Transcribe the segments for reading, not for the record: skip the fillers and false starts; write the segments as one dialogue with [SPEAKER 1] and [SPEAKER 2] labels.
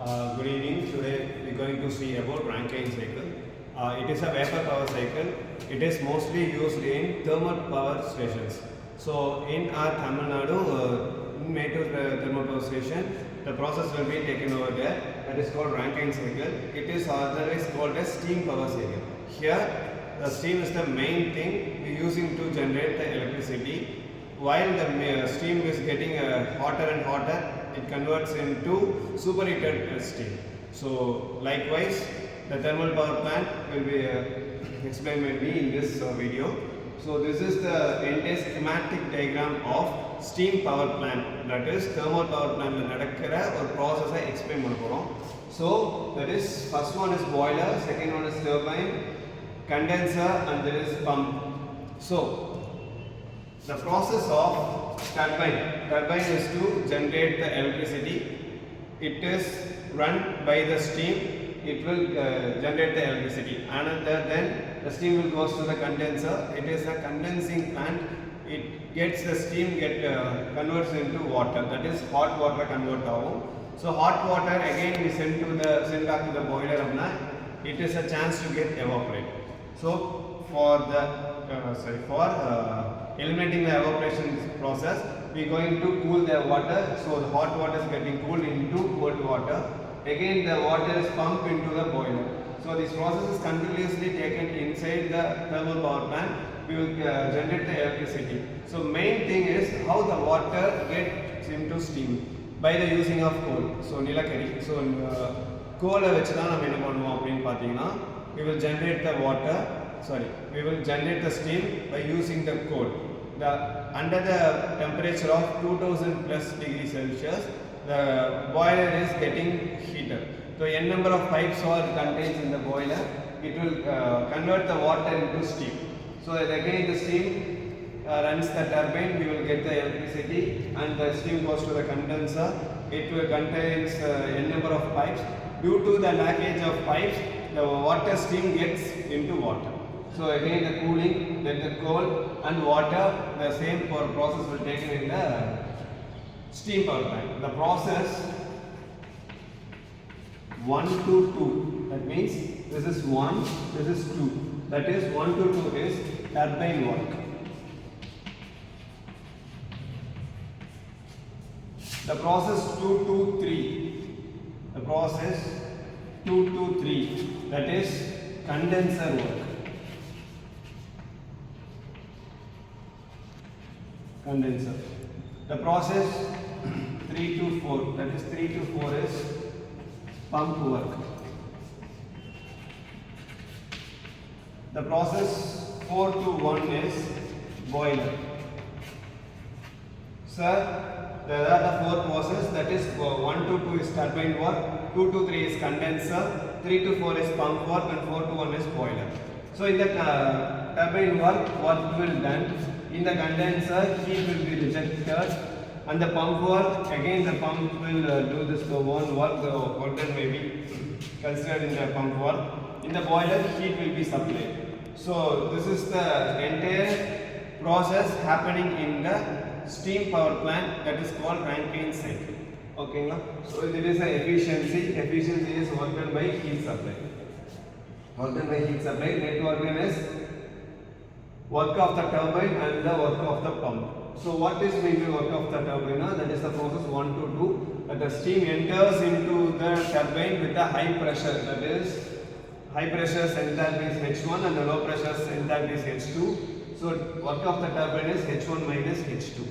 [SPEAKER 1] Good evening. Today we are going to see about Rankine cycle. It is a vapor power cycle. It is mostly used in thermal power stations. So in our Tamil Nadu, native thermal power station, the process will be taken over there. That is called Rankine cycle. It is otherwise called as steam power cycle. Here, the steam is the main thing we are using to generate the electricity. While the steam is getting hotter and hotter, it converts into superheated steam. So likewise, the thermal power plant will be explained by me in this video. So this is the entire schematic diagram of steam power plant, that is thermal power plant nadakkira or process I explain panna. So that is, first one is boiler, second one is turbine, condenser, and there is pump. So the process of turbine is to generate the electricity. It is run by the steam. It will generate the electricity. Another, then the steam will goes to the condenser. It is a condensing plant. It gets the steam converts into water. That is hot water convert agum. So hot water again we send back to the boiler. It is a chance to get evaporate. So for eliminating the evaporation process, we are going to cool the water. So the hot water is getting cooled into cold water. Again the water is pumped into the boiler. So this process is continuously taken inside the thermal power plant. We will generate the electricity. So main thing is how the water gets into steam by the using of coal. So nilakari. So coal we will generate the water. We will generate the steam by using the coal. Under the temperature of 2000 plus degrees Celsius, the boiler is getting heated. So n number of pipes are contained in the boiler. It will convert the water into steam. So that again the steam runs the turbine. We will get the electricity, and the steam goes to the condenser. It will contains n number of pipes. Due to the lackage of pipes, the water steam gets into water. So again the cooling, then the coal and water, the same process will take in the steam power plant. The process 1 to 2, that means this is 1, this is 2. That is 1 to 2 is turbine work. The process 2 to 3, the process 2 to 3, that is condenser work. Condenser. The process 3 to 4, that is 3 to 4 is pump work. The process 4 to 1 is boiler. Sir, there are the 4 processes, that is 1 to 2 is turbine work, 2 to 3 is condenser, 3 to 4 is pump work, and 4 to 1 is boiler. So in the turbine work, what will done? In the condenser, heat will be rejected, and the pump work, again the pump will do this own work, the water may be considered in the pump work. In the boiler, heat will be supplied. So this is the entire process happening in the steam power plant, that is called Rankine cycle. Okay, so there is an efficiency. Efficiency is work done by heat supply. Work done by heat supply. Net work done is work of the turbine and the work of the pump. So what is maybe work of the turbine? That is the process 1 to 2. That the steam enters into the turbine with a high pressure. That is, high pressure enthalpy is H1 and the low pressure enthalpy is H2. So work of the turbine is H1 minus H2.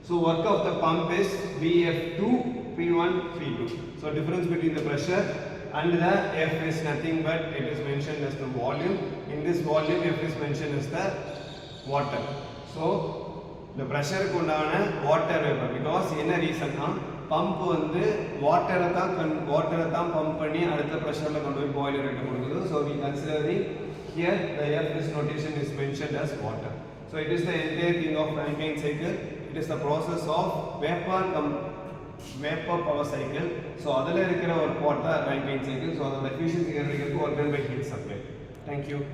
[SPEAKER 1] So work of the pump is Vf2, P1, P2. So difference between the pressure and the F is nothing but it is mentioned as the volume. In this volume, F is mentioned as the water. So the pressure is water vapor, because in a reason pump water pump pressure boiler. So we considering here the F is notation is mentioned as water. So it is the entire thing of Rankine cycle. It is the process of vapor power cycle. So adala irukra or water Rankine cycle. So the efficiency work done by heat supply. Thank you.